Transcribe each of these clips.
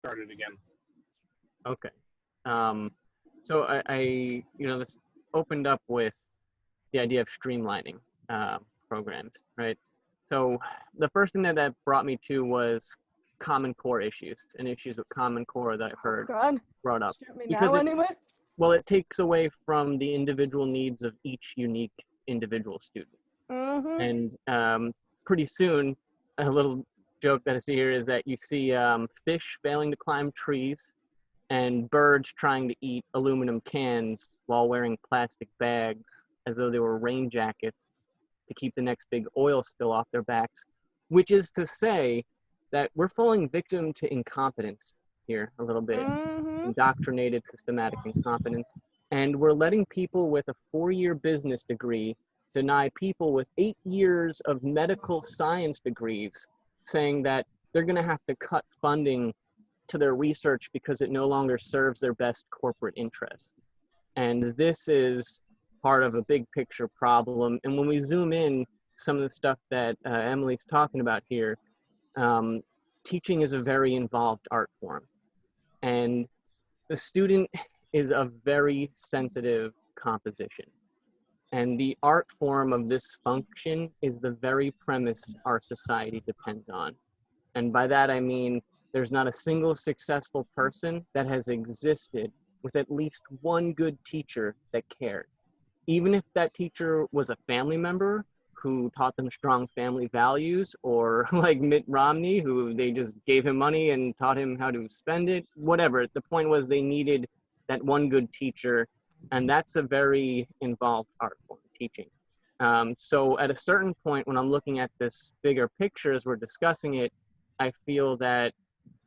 started again. Okay. So this opened up with the idea of streamlining uh, programs, right? So the first thing that brought me to was Common Core issues and issues with Common Core that I've heard God, brought up. shoot me Because now anyway. it takes away from the individual needs of each unique individual student. Mm-hmm. And pretty soon, a little joke that I see here is that you see fish failing to climb trees and birds trying to eat aluminum cans while wearing plastic bags as though they were rain jackets to keep the next big oil spill off their backs, which is to say that we're falling victim to incompetence here a little bit, Mm-hmm. indoctrinated systematic incompetence. And we're letting people with a 4-year business degree deny people with 8 years of medical science degrees, saying that they're going to have to cut funding to their research because it no longer serves their best corporate interest. And this is part of a big picture problem. And when we zoom in, some of the stuff that Emily's talking about here, teaching is a very involved art form. And the student is a very sensitive composition. And the art form of this function is the very premise our society depends on. And by that, I mean, there's not a single successful person that has existed with at least one good teacher that cared. Even if that teacher was a family member who taught them strong family values, or like Mitt Romney, who they just gave him money and taught him how to spend it, whatever. The point was they needed that one good teacher, and that's a very involved art form, teaching. So at a certain point, when I'm looking at this bigger picture as we're discussing it, I feel that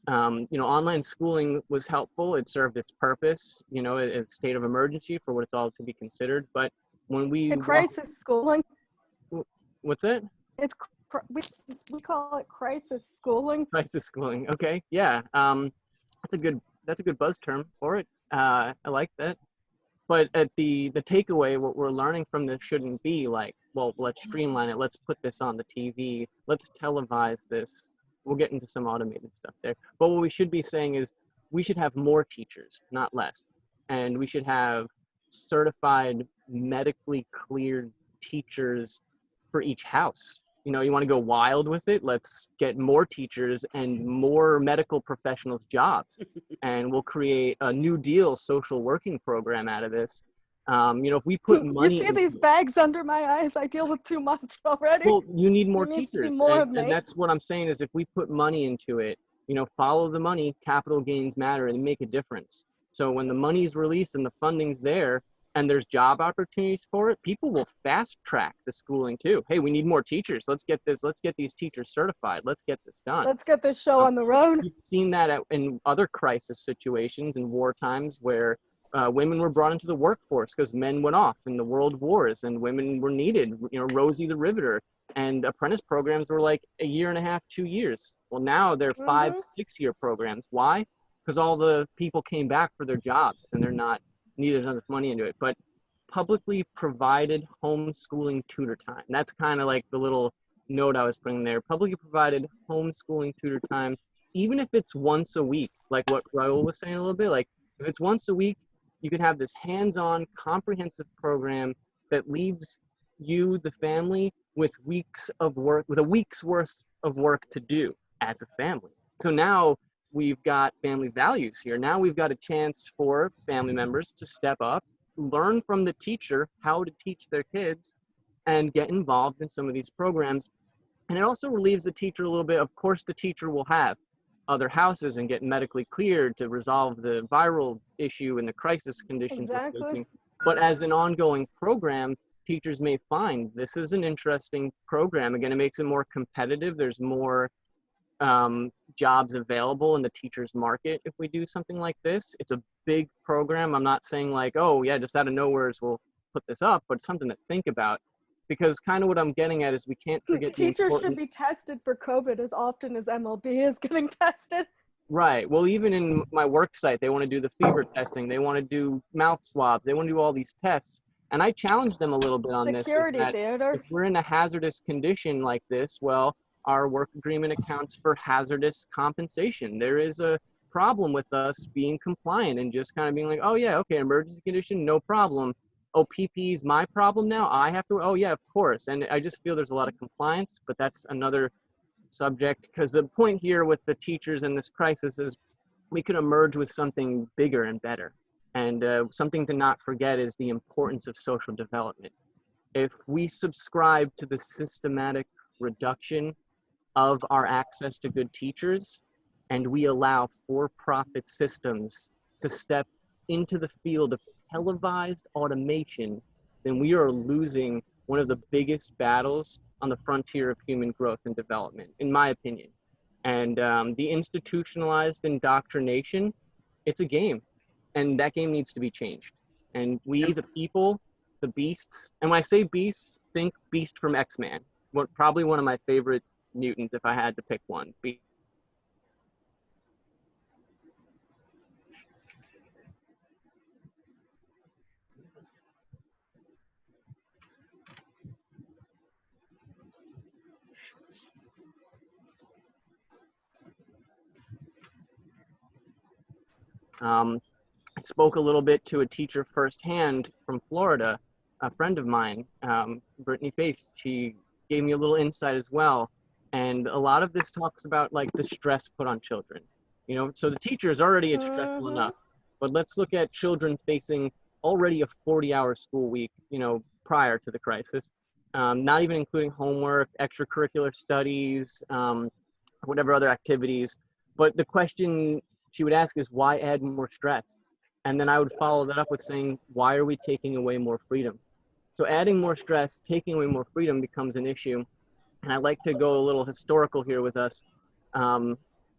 online schooling was helpful. It served its purpose, as a state of emergency for what it's all to be considered. But when we crisis schooling. What's it? It's we call it crisis schooling. Crisis schooling. Okay, yeah. That's a good buzz term for it. I like that. But at the takeaway, what we're learning from this shouldn't be like, well, let's streamline it. Let's put this on the TV. Let's televise this. We'll get into some automated stuff there. But what we should be saying is we should have more teachers, not less. And we should have certified, medically cleared teachers for each house. You want to go wild with it? Let's get more teachers and more medical professionals jobs. And we'll create a New Deal social working program out of this. If we put money... You see these bags under my eyes? I deal with too much already. Well, you need more teachers. And that's what I'm saying is if we put money into it, follow the money, capital gains matter, and make a difference. So when the money's released and the funding's there, and there's job opportunities for it, people will fast track the schooling too. Hey, we need more teachers. Let's get these teachers certified. Let's get this done. Let's get this show on the road. You've seen that in other crisis situations in war times where women were brought into the workforce because men went off in the world wars and women were needed. Rosie the Riveter, and apprentice programs were like 1.5 years, 2 years. Well, now they're 5, 6-year programs. Why? Because all the people came back for their jobs and they're not needed enough money into it. But publicly provided homeschooling tutor time. That's kind of like the little note I was putting there. Publicly provided homeschooling tutor time, even if it's once a week, like what Raul was saying a little bit, like if it's once a week, you can have this hands-on comprehensive program that leaves you, the family, with a week's worth of work to do as a family. So now we've got family values here. Now we've got a chance for family members to step up, learn from the teacher how to teach their kids, and get involved in some of these programs. And it also relieves the teacher a little bit. Of course, the teacher will have other houses and get medically cleared to resolve the viral issue and the crisis conditions. Exactly. But as an ongoing program, teachers may find this is an interesting program. Again, it makes it more competitive. There's more jobs available in the teacher's market if we do something like this. It's a big program. I'm not saying like, oh yeah, just out of nowhere we'll put this up, but it's something to think about, because kind of what I'm getting at is we can't forget teachers should be tested for COVID as often as MLB is getting tested. Right. Well, even in my work site, they want to do the fever testing. They want to do mouth swabs. They want to do all these tests. And I challenge them a little bit on Security this. theater. If we're in a hazardous condition like this, well, our work agreement accounts for hazardous compensation. There is a problem with us being compliant and just kind of being like, oh yeah, okay, emergency condition, no problem. Oh, PPE is my problem now. I have to, oh yeah, of course. And I just feel there's a lot of compliance, but that's another subject, because the point here with the teachers in this crisis is we could emerge with something bigger and better. And something to not forget is the importance of social development. If we subscribe to the systematic reduction of our access to good teachers, and we allow for-profit systems to step into the field of televised automation, then we are losing one of the biggest battles on the frontier of human growth and development, in my opinion. And the institutionalized indoctrination, it's a game, and that game needs to be changed. And we, the people, the beasts, and when I say beasts, think Beast from X-Men. Probably one of my favorite mutants if I had to pick one. I spoke a little bit to a teacher firsthand from Florida, a friend of mine, Brittany Face. She gave me a little insight as well. And a lot of this talks about like the stress put on children. You know, so the teachers already it's stressful enough, but let's look at children facing already a 40-hour school week, you know, prior to the crisis, not even including homework, extracurricular studies, whatever other activities. But the question she would ask is, why add more stress? And then I would follow that up with saying, why are we taking away more freedom? So adding more stress, taking away more freedom becomes an issue. And I like to go a little historical here with us.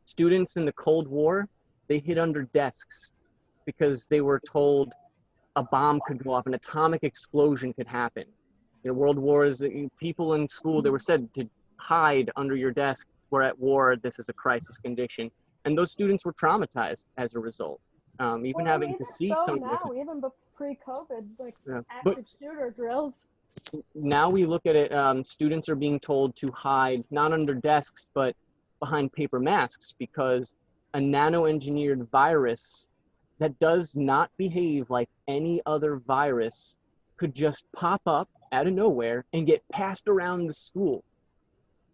Students in the Cold War, they hid under desks because they were told a bomb could go off, an atomic explosion could happen. You know, world wars, people in school, they were said to hide under your desk. We're at war, this is a crisis condition. And those students were traumatized as a result. Even having to see so some now, even pre-COVID, like but active shooter drills. now we look at it, students are being told to hide not under desks, but behind paper masks, because a nano-engineered virus that does not behave like any other virus could just pop up out of nowhere and get passed around the school.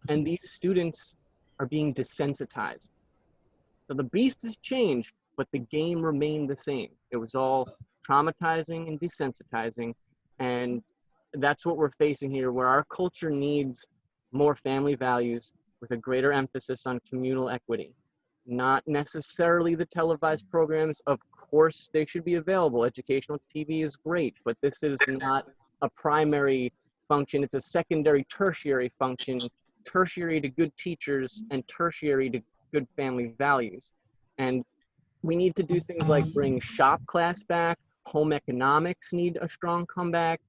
And these students are being desensitized. So the beast has changed, but the game remained the same. It was all traumatizing and desensitizing. And that's what we're facing here, where our culture needs more family values with a greater emphasis on communal equity. Not necessarily the televised programs. Of course, they should be available. Educational TV is great, but this is not a primary function. It's a secondary, tertiary function, tertiary to good teachers and tertiary to good family values. And we need to do things like bring shop class back. Home economics need a strong comeback.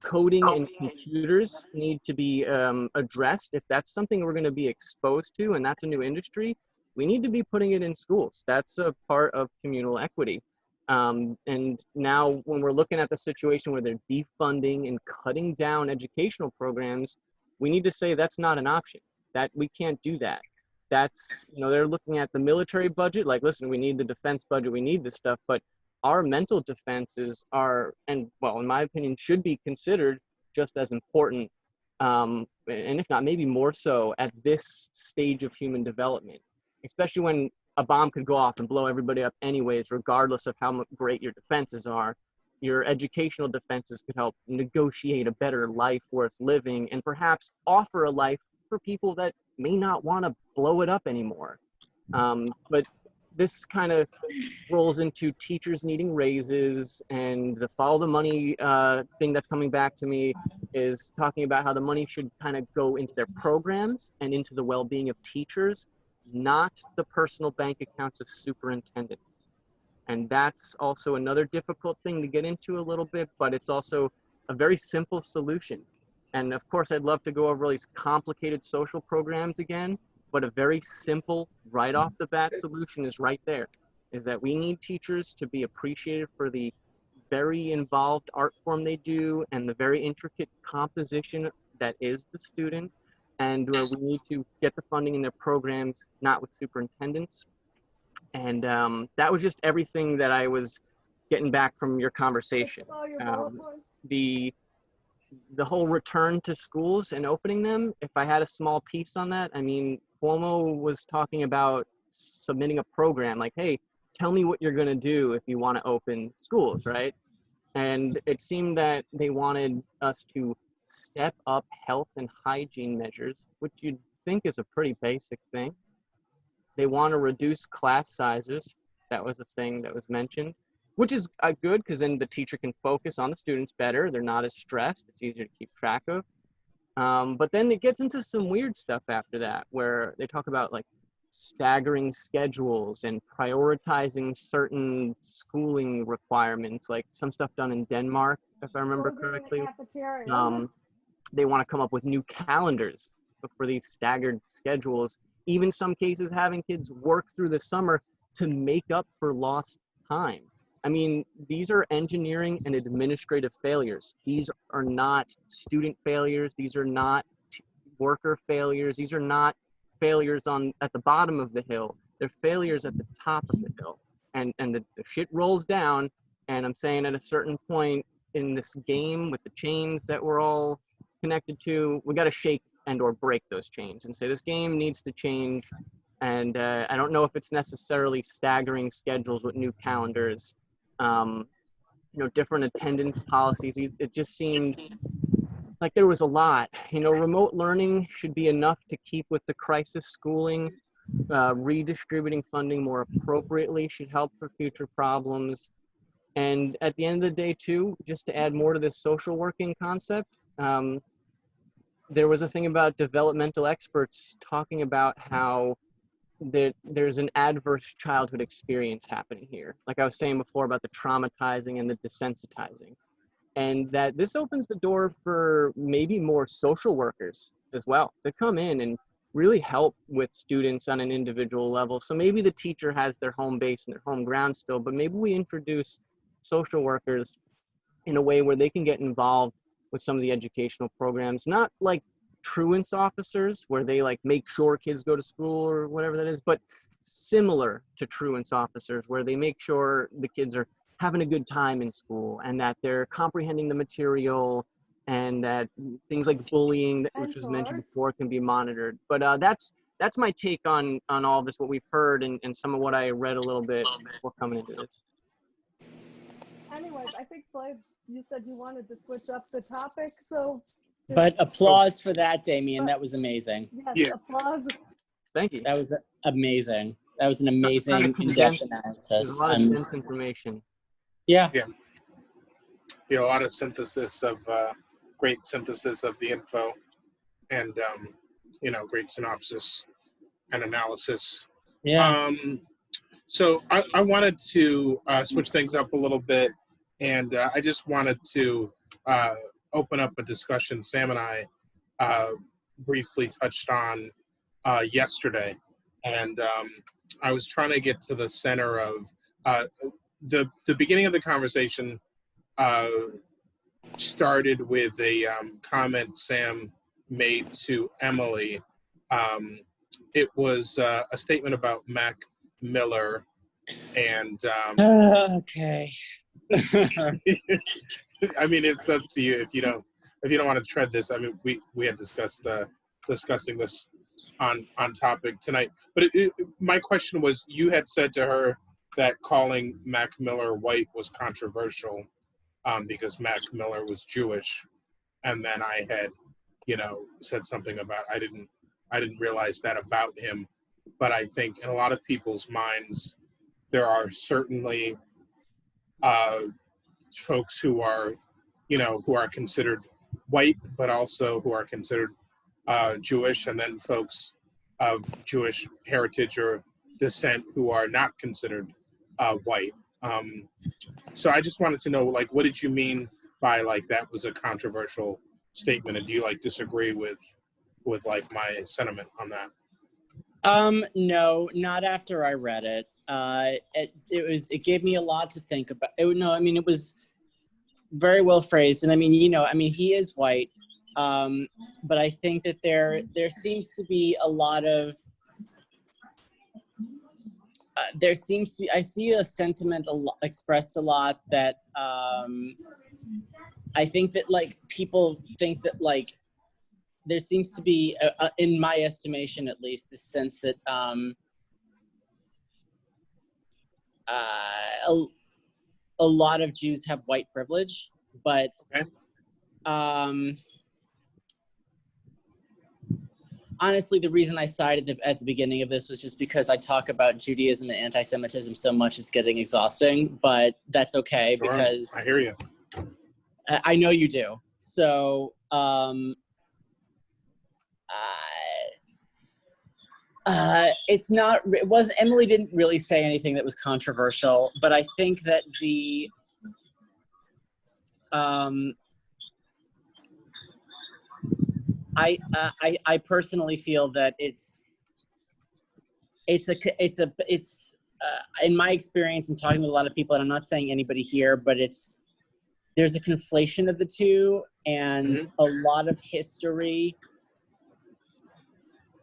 Coding and computers need to be addressed. If that's something we're going to be exposed to, and that's a new industry, we need to be putting it in schools. That's a part of communal equity. And now when we're looking at the situation where they're defunding and cutting down educational programs, we need to say that's not an option, that we can't do that. That's, you know, they're looking at the military budget, like, listen, we need the defense budget, we need this stuff, but our mental defenses are, and well, in my opinion, should be considered just as important, and if not, maybe more so at this stage of human development, especially when a bomb could go off and blow everybody up anyways, regardless of how great your defenses are. Your educational defenses could help negotiate a better life worth living, and perhaps offer a life for people that may not want to blow it up anymore. But this kind of rolls into teachers needing raises, and the follow the money thing that's coming back to me is talking about how the money should kind of go into their programs and into the well-being of teachers, not the personal bank accounts of superintendents. And that's also another difficult thing to get into a little bit, but it's also a very simple solution. And of course, I'd love to go over these complicated social programs again, but a very simple, right off the bat solution is right there, is that we need teachers to be appreciated for the very involved art form they do and the very intricate composition that is the student. And we need to get the funding in their programs, not with superintendents. And that was just everything that I was getting back from your conversation. Oh, your bullet points. The whole return to schools and opening them, if I had a small piece on that, I mean, Cuomo was talking about submitting a program like, hey, tell me what you're going to do if you want to open schools, right? And it seemed that they wanted us to step up health and hygiene measures, which you'd think is a pretty basic thing. They want to reduce class sizes. That was a thing that was mentioned, which is good because then the teacher can focus on the students better. They're not as stressed. It's easier to keep track of. But then it gets into some weird stuff after that, where they talk about like staggering schedules and prioritizing certain schooling requirements, like some stuff done in Denmark, if I remember correctly. They want to come up with new calendars for these staggered schedules, even some cases having kids work through the summer to make up for lost time. I mean, these are engineering and administrative failures. These are not student failures. These are not worker failures. These are not failures at the bottom of the hill. They're failures at the top of the hill. And the shit rolls down. And I'm saying at a certain point in this game with the chains that we're all connected to, we got to shake and or break those chains and say this game needs to change. And I don't know if it's necessarily staggering schedules with new calendars, different attendance policies. It just seemed like there was a lot. Remote learning should be enough to keep with the crisis schooling. Redistributing funding more appropriately should help for future problems. And at the end of the day, too, just to add more to this social working concept, there was a thing about developmental experts talking about how there's an adverse childhood experience happening here. Like I was saying before about the traumatizing and the desensitizing. And that this opens the door for maybe more social workers as well to come in and really help with students on an individual level. So maybe the teacher has their home base and their home ground still, but maybe we introduce social workers in a way where they can get involved with some of the educational programs, not like truants officers where they like make sure kids go to school or whatever that is, but similar to truants officers where they make sure the kids are having a good time in school and that they're comprehending the material and that things like bullying, which was mentioned before, can be monitored. But that's my take on all this, what we've heard and some of what I read a little bit before coming into this. Anyways, I think, Blake, you said you wanted to switch up the topic, so. But applause for that, Damien. That was amazing. Yes, Yeah. Applause. Thank you. That was amazing. That was an amazing in-depth analysis. There's a lot of dense information. Yeah. A lot of synthesis of great synthesis of the info, and great synopsis and analysis. Yeah. So I wanted to switch things up a little bit, and I just wanted to open up a discussion Sam and I briefly touched on yesterday, and I was trying to get to the center of the beginning of the conversation. Started with a comment Sam made to Emily. It was a statement about Mac Miller, and okay. I mean, it's up to you if you don't want to tread this. I mean, we had discussed discussing this on topic tonight. But my question was, you had said to her that calling Mac Miller white was controversial because Mac Miller was Jewish, and then I had said something about I didn't realize that about him. But I think in a lot of people's minds, there are certainly folks who are considered white, but also who are considered Jewish, and then folks of Jewish heritage or descent who are not considered white. So I just wanted to know, like, what did you mean by that was a controversial statement, and do you disagree with my sentiment on that? No, not after I read it. It gave me a lot to think about. It was very well phrased, and he is white, but I think that there seems to be a lot of there seems to, I see a sentiment expressed a lot that I think that like people think that like there seems to be, in my estimation at least, this sense that a lot of Jews have white privilege, but honestly, the reason I sided at the beginning of this was just because I talk about Judaism and anti-Semitism so much it's getting exhausting, but that's okay because I hear you. I know you do. So it's not, it wasn't, Emily didn't really say anything that was controversial, but I think that the I personally feel that it's in my experience and talking with a lot of people, and I'm not saying anybody here, but there's a conflation of the two, and a lot of history.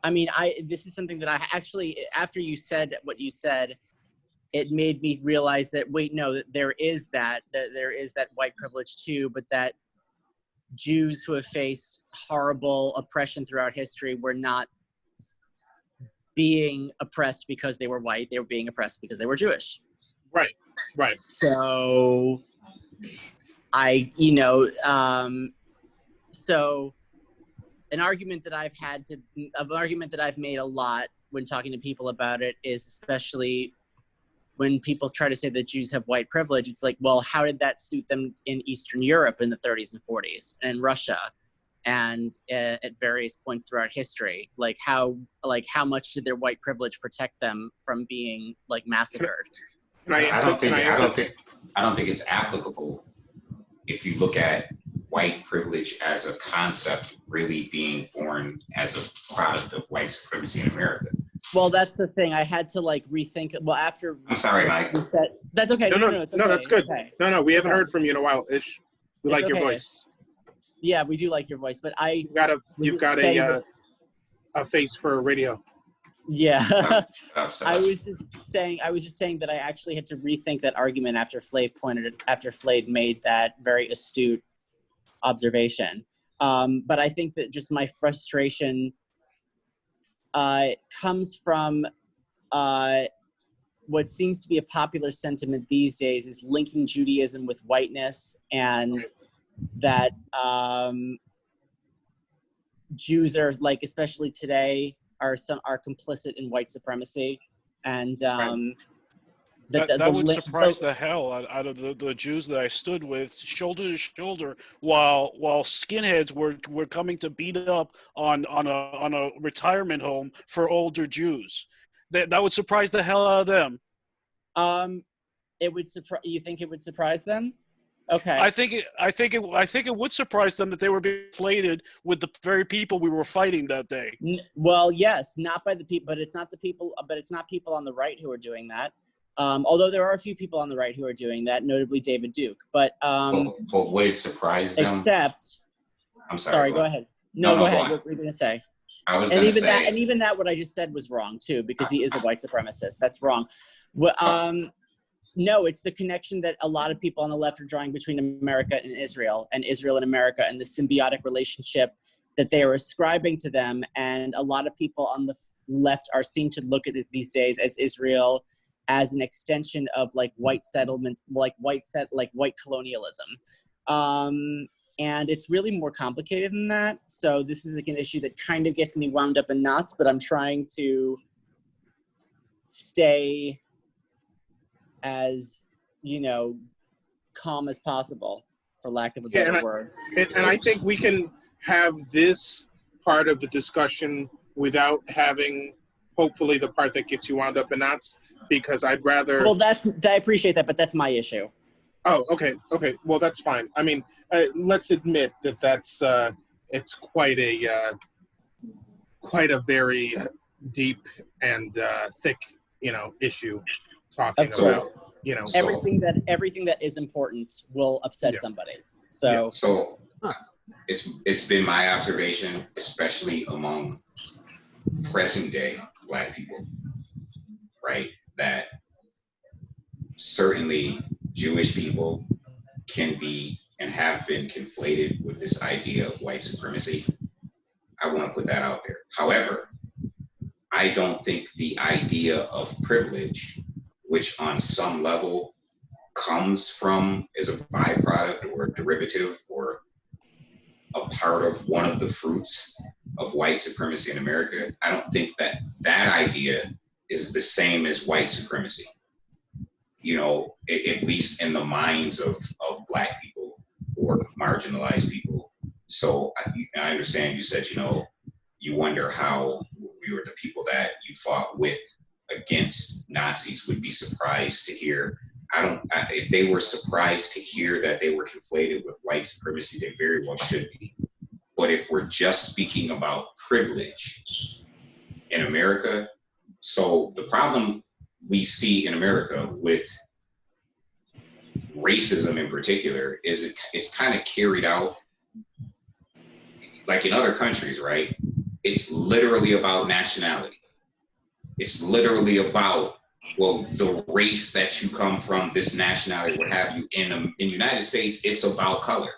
I mean, this is something that I actually, after you said what you said, it made me realize that, wait, no, that there is that white privilege too, but that Jews who have faced horrible oppression throughout history were not being oppressed because they were white. They were being oppressed because they were Jewish. Right. So so an argument that I've made a lot when talking to people about it is, especially when people try to say that Jews have white privilege, it's like, well, how did that suit them in Eastern Europe in the 30s and 40s, and Russia, and at various points throughout history? Like how much did their white privilege protect them from being like massacred? I don't think it's applicable if you look at white privilege as a concept really being born as a product of white supremacy in America. Well, that's the thing. I had to like rethink. Well, after I'm sorry, Mike. That's okay. No, it's okay. That's good. Okay. No, we haven't heard from you in a while, Ish. We like your voice. Yeah, we do like your voice, but you've got a face for radio. Yeah. I was just saying that I actually had to rethink that argument after Flav made that very astute observation. But I think that just my frustration comes from what seems to be a popular sentiment these days is linking Judaism with whiteness, and that Jews are, like, especially today, are complicit in white supremacy, and that would surprise the hell out of the Jews that I stood with, shoulder to shoulder, while skinheads were coming to beat up on a retirement home for older Jews. That would surprise the hell out of them. It would surprise. You think it would surprise them? Okay. I think it would surprise them that they were being inflated with the very people we were fighting that day. Well, yes, not by the people, but it's not the people, but it's not people on the right who are doing that. Although there are a few people on the right who are doing that, notably David Duke. But would it surprise them? Except, I'm sorry. Go ahead. No, go ahead. What were you going to say? I was going to say. And even that, what I just said was wrong too, because he is a white supremacist. That's wrong. No, it's the connection that a lot of people on the left are drawing between America and Israel and America, and the symbiotic relationship that they are ascribing to them. And a lot of people on the left seem to look at it these days as Israel as an extension of like white settlement, like white colonialism. And it's really more complicated than that. So this is like an issue that kind of gets me wound up in knots, but I'm trying to stay as, calm as possible, for lack of a better word. And I think we can have this part of the discussion without having, hopefully, the part that gets you wound up in knots, because I'd rather... Well, I appreciate that, but that's my issue. Oh, okay. Well, that's fine. I mean, let's admit that that's it's quite a very deep and thick, issue. Talking about, everything that is important will upset somebody. So, it's been my observation, especially among present day Black people, right? that certainly Jewish people can be and have been conflated with this idea of white supremacy. I want to put that out there. However, I don't think the idea of privilege, which on some level comes from as a byproduct or a derivative or a part of one of the fruits of white supremacy in America, I don't think that that idea is the same as white supremacy. You know, at least in the minds of Black people or marginalized people. So I understand you said, you know, you wonder how we were the people that you fought with against Nazis would be surprised to hear. If they were surprised to hear that they were conflated with white supremacy, they very well should be. But if we're just speaking about privilege in America, so the problem we see in America with racism in particular is it's kind of carried out like in other countries, right? It's literally about nationality. It's literally about, well, the race that you come from, this nationality, what have you. In the United States, it's about color.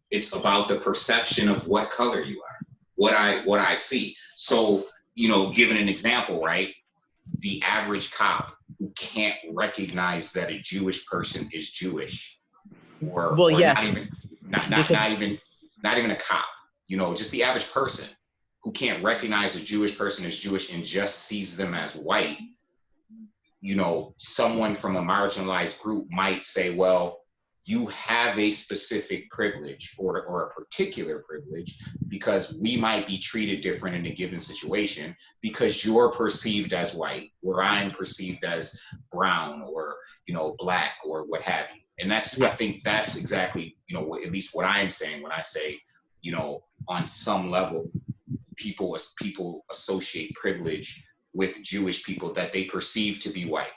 It's about the perception of what color you are, what I see. So, you know, given an example, right? The average cop who can't recognize that a Jewish person is Jewish, or yes, not even a cop, you know, just the average person who can't recognize a Jewish person as Jewish and just sees them as white. You know, someone from a marginalized group might say, well, you have a specific privilege or a particular privilege because we might be treated different in a given situation because you're perceived as white, where I'm perceived as brown or, you know, Black or what have you. And that's, I think that's exactly, you know, at least what I'm saying when I say, you know, on some level, people associate privilege with Jewish people that they perceive to be white.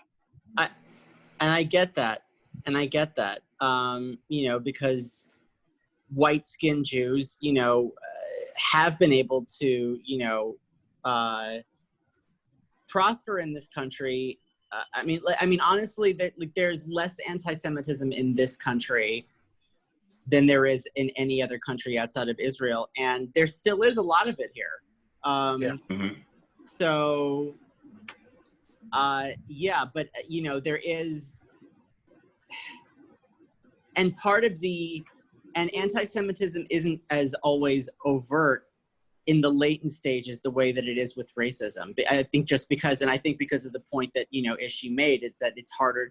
I get that. You know, because white-skinned Jews, you know, have been able to, you know, prosper in this country. I mean, honestly, that like there's less anti-Semitism in this country than there is in any other country outside of Israel, and there still is a lot of it here. So, yeah, but you know, there is. And part of and anti-Semitism isn't as always overt in the latent stages the way that it is with racism. I think because of the point that, you know, Ishi made, is that it's harder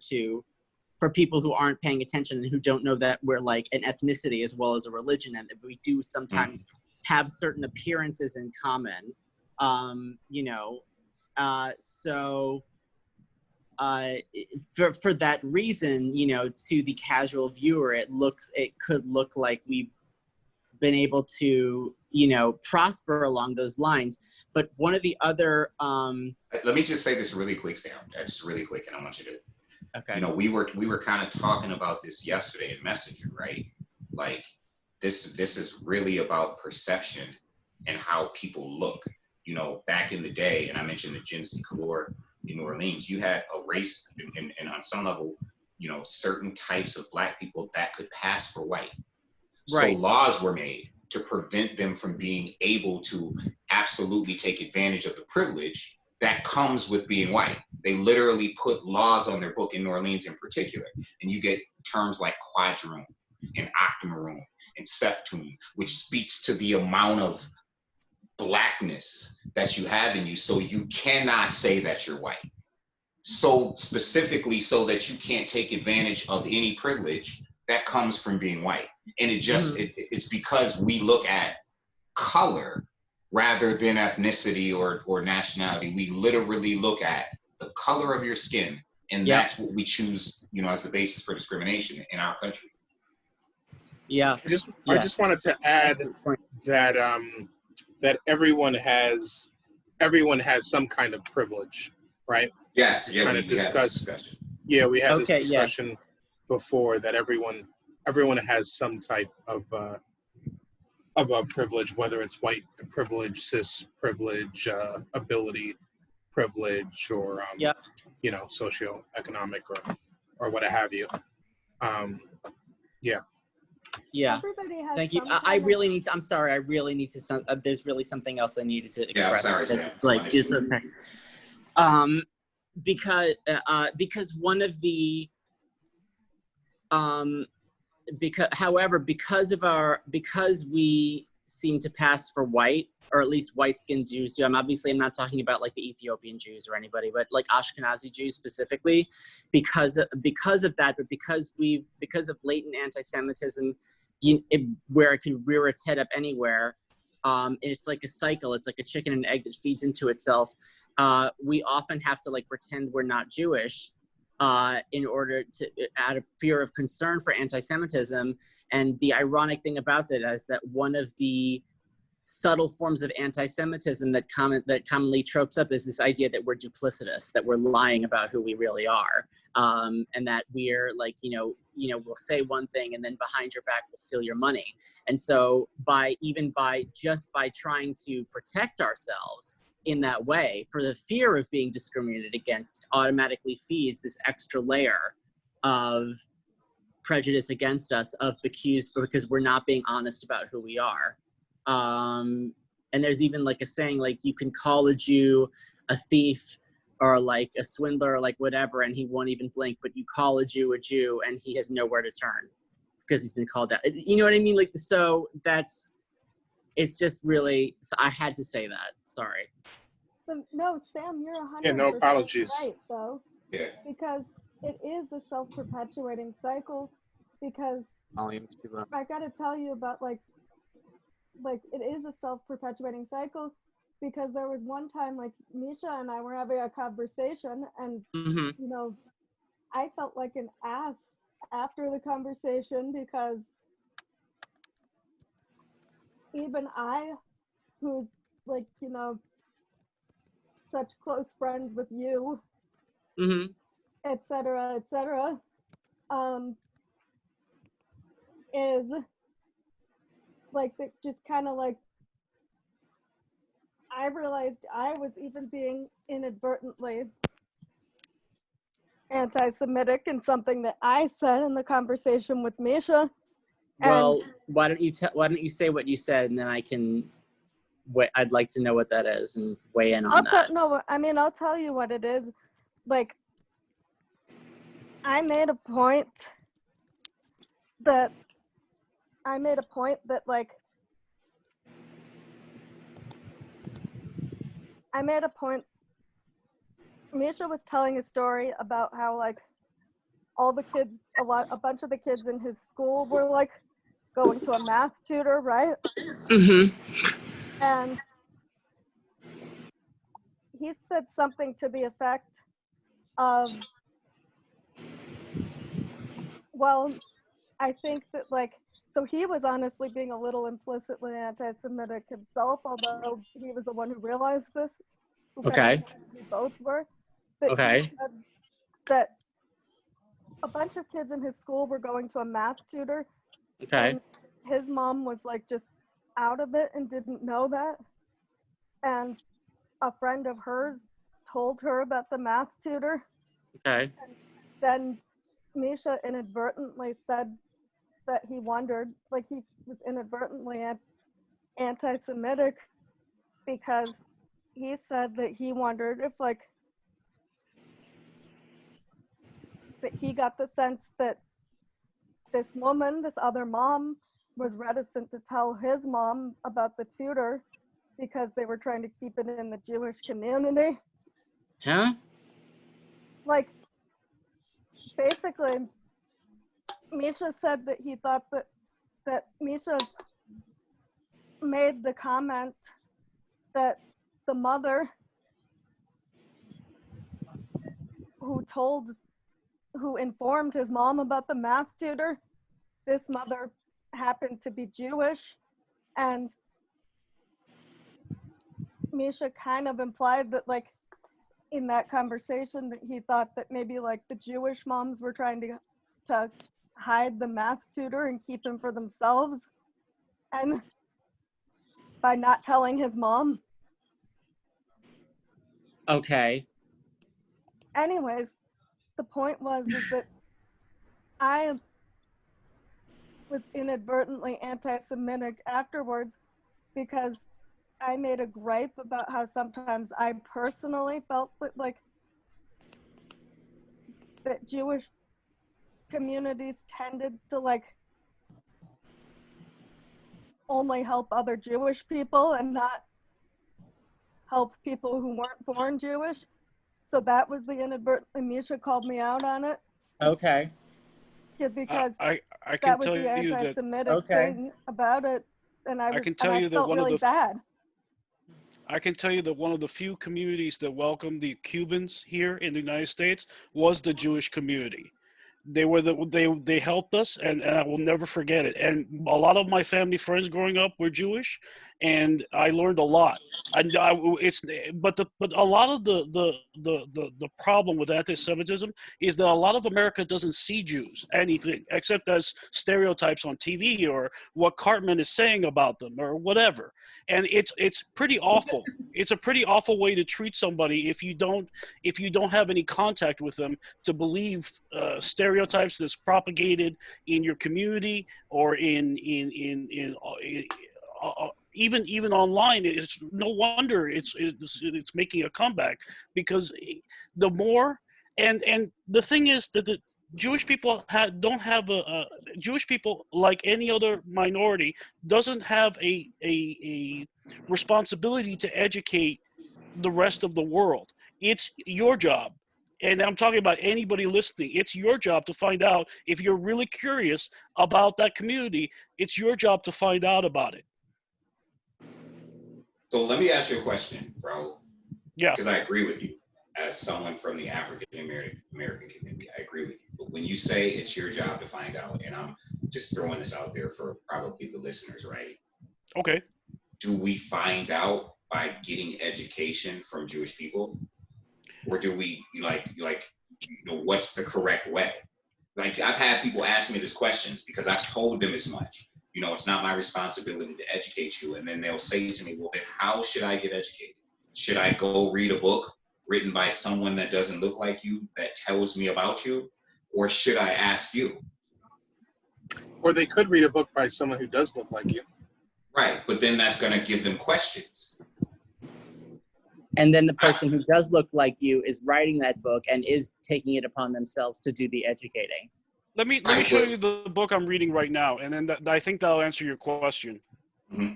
for people who aren't paying attention and who don't know that we're like an ethnicity as well as a religion, and that we do sometimes have certain appearances in common, you know, so for that reason, you know, to the casual viewer, it could look like we've been able to, you know, prosper along those lines. But one of the other let me just say this really quick, Sam, just really quick, and I want you to, okay, you know, we were kind of talking about this yesterday in Messenger, right? Like this is really about perception and how people look. You know, back in the day, and I mentioned the Gens Couleur in New Orleans, you had a race, and on some level, you know, certain types of Black people that could pass for white. Right. So laws were made to prevent them from being able to absolutely take advantage of the privilege that comes with being white. They literally put laws on their book in New Orleans in particular, and you get terms like quadroon and octoroon and septoon, which speaks to the amount of Blackness that you have in you, so you cannot say that you're white. So specifically, so that you can't take advantage of any privilege that comes from being white. And it's because we look at color rather than ethnicity or nationality. We literally look at the color of your skin, and that's what we choose, you know, as the basis for discrimination in our country. Yeah. I just wanted to add that that everyone has some kind of privilege, right? Yes, yeah, we had this discussion before, that everyone has some type of a privilege, whether it's white privilege, cis privilege, ability. privilege or Yep. you know, socioeconomic or what have you. Yeah. Yeah. Everybody has Thank you. some I kind of- really need to, I'm sorry. I really need to, there's really something else I needed to Yeah, I'm express. sorry, It's Sam. like, it's okay. Because one of the, because we seem to pass for white, or at least white-skinned Jews do. I'm not talking about like the Ethiopian Jews or anybody, but like Ashkenazi Jews specifically, because of that, but because of latent anti-Semitism, where it can rear its head up anywhere, it's like a cycle. It's like a chicken and egg that feeds into itself. We often have to like pretend we're not Jewish in order to, out of fear of concern for anti-Semitism. And the ironic thing about that is that one of the subtle forms of anti-Semitism that commonly tropes up is this idea that we're duplicitous, that we're lying about who we really are, and that we're like, we'll say one thing and then behind your back we'll steal your money. And so by trying to protect ourselves in that way, for the fear of being discriminated against, automatically feeds this extra layer of prejudice against us, of the cues, because we're not being honest about who we are. And there's even like a saying, like, you can call a Jew a thief or like a swindler or like whatever, and he won't even blink, but you call a Jew and he has nowhere to turn because he's been called out. You know what I mean? Like, so it's just really, so I had to say that, sorry. No, Sam, you're 100% Yeah, no apologies. right, though. Yeah. Because it is a self-perpetuating cycle, because Volumes too low. I gotta tell you about like it is a self-perpetuating cycle, because there was one time like Misha and I were having a conversation, and I felt like an ass after the conversation, because even I, who's like, such close friends with you, et cetera, is like just kind of like, I realized I was even being inadvertently anti-Semitic in something that I said in the conversation with Misha. Well, why don't you say what you said, and then I can I'd like to know what that is and weigh in on that. I'll tell you what it is. Like, I made a point that Misha was telling a story about how like all the kids, a bunch of the kids in his school were like going to a math tutor, right? And he said something to the effect of, well, I think that like, so he was honestly being a little implicitly anti-Semitic himself, although he was the one who realized this. Okay. We both were. But Okay. he said that a bunch of kids in his school were going to a math tutor. Okay. And his mom was like just out of it and didn't know that. And a friend of hers told her about the math tutor. Okay. And then Misha inadvertently said that he wondered, like he was inadvertently anti-Semitic, because he said that he wondered if like, that he got the sense that this other mom, was reticent to tell his mom about the tutor because they were trying to keep it in the Jewish community. Huh? Like, basically, Misha said that he thought that Misha made the comment that the mother who informed his mom about the math tutor, this mother happened to be Jewish, and Misha kind of implied that like in that conversation that he thought that maybe like the Jewish moms were trying to hide the math tutor and keep him for themselves, and by not telling his mom. Okay. Anyways, the point was is that I was inadvertently anti-Semitic afterwards because I made a gripe about how sometimes I personally felt like that Jewish communities tended to like only help other Jewish people and not help people who weren't born Jewish. So that was the inadvertent. Misha called me out on it. Okay. Yeah, because I can that was tell the you that anti-Semitic Okay. thing about it, and I can tell you that felt one of really the bad. I can tell you that one of the few communities that welcomed the Cubans here in the United States was the Jewish community. They helped us, and I will never forget it. And a lot of my family friends growing up were Jewish, and I learned a lot. But a lot of the problem with anti-Semitism is that a lot of America doesn't see Jews anything except as stereotypes on TV or what Cartman is saying about them or whatever, and it's pretty awful. It's a pretty awful way to treat somebody if you don't have any contact with them to believe stereotypes that's propagated in your community or even online. It's no wonder it's making a comeback, because the more and the thing is that the Jewish people don't have Jewish people, like any other minority, doesn't have a responsibility to educate the rest of the world. It's your job. And I'm talking about anybody listening. It's your job to find out. If you're really curious about that community, it's your job to find out about it. So let me ask you a question, bro. Yeah. Because I agree with you. As someone from the African American community, I agree with you. But when you say it's your job to find out, and I'm just throwing this out there for probably the listeners, right? Okay. Do we find out by getting education from Jewish people, or do we what's the correct way? Like, I've had people ask me these questions because I've told them as much. It's not my responsibility to educate you. And then they'll say to me, well, then how should I get educated? Should I go read a book written by someone that doesn't look like you, that tells me about you? Or should I ask you? Or they could read a book by someone who does look like you. Right, but then that's going to give them questions. And then the person who does look like you is writing that book and is taking it upon themselves to do the educating. Let me show you the book I'm reading right now, and then I think that'll answer your question. Mm-hmm.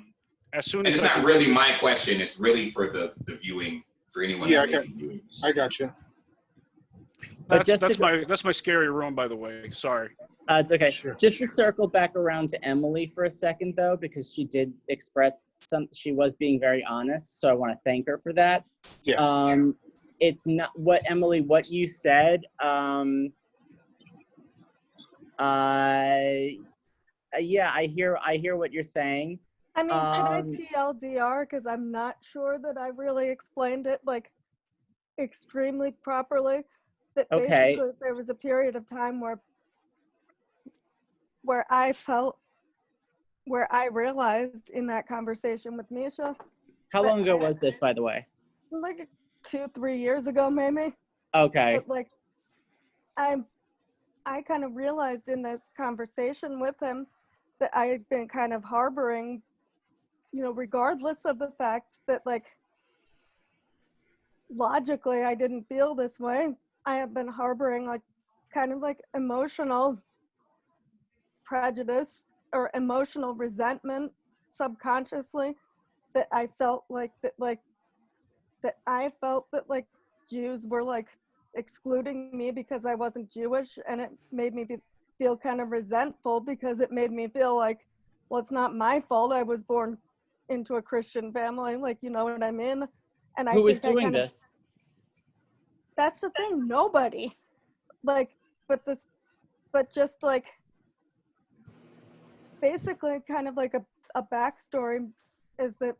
As soon and as it's not really my question. It's really for the viewing, for anyone. Yeah, viewing. I got you. That's my scary room, by the way. Sorry. It's okay. Sure. Just to circle back around to Emily for a second, though, because she did express she was being very honest, so I want to thank her for that. Yeah. It's not what you said. Yeah, I hear what you're saying. I mean, could I TLDR, because I'm not sure that I really explained it like extremely properly. That basically there was a period of time where I realized in that conversation with Misha. How long ago was this, by the way? It was like 2-3 years ago, maybe. Okay. But like, I kind of realized in this conversation with him that I had been kind of harboring, regardless of the fact that like logically I didn't feel this way, I have been harboring like kind of like emotional prejudice or emotional resentment subconsciously, that I felt like Jews were like excluding me because I wasn't Jewish, and it made me feel kind of resentful because it made me feel like, well, it's not my fault I was born into a Christian family, like, you know what I mean? And who was doing this? That's the thing, nobody. Like, but just like basically kind of like a backstory is that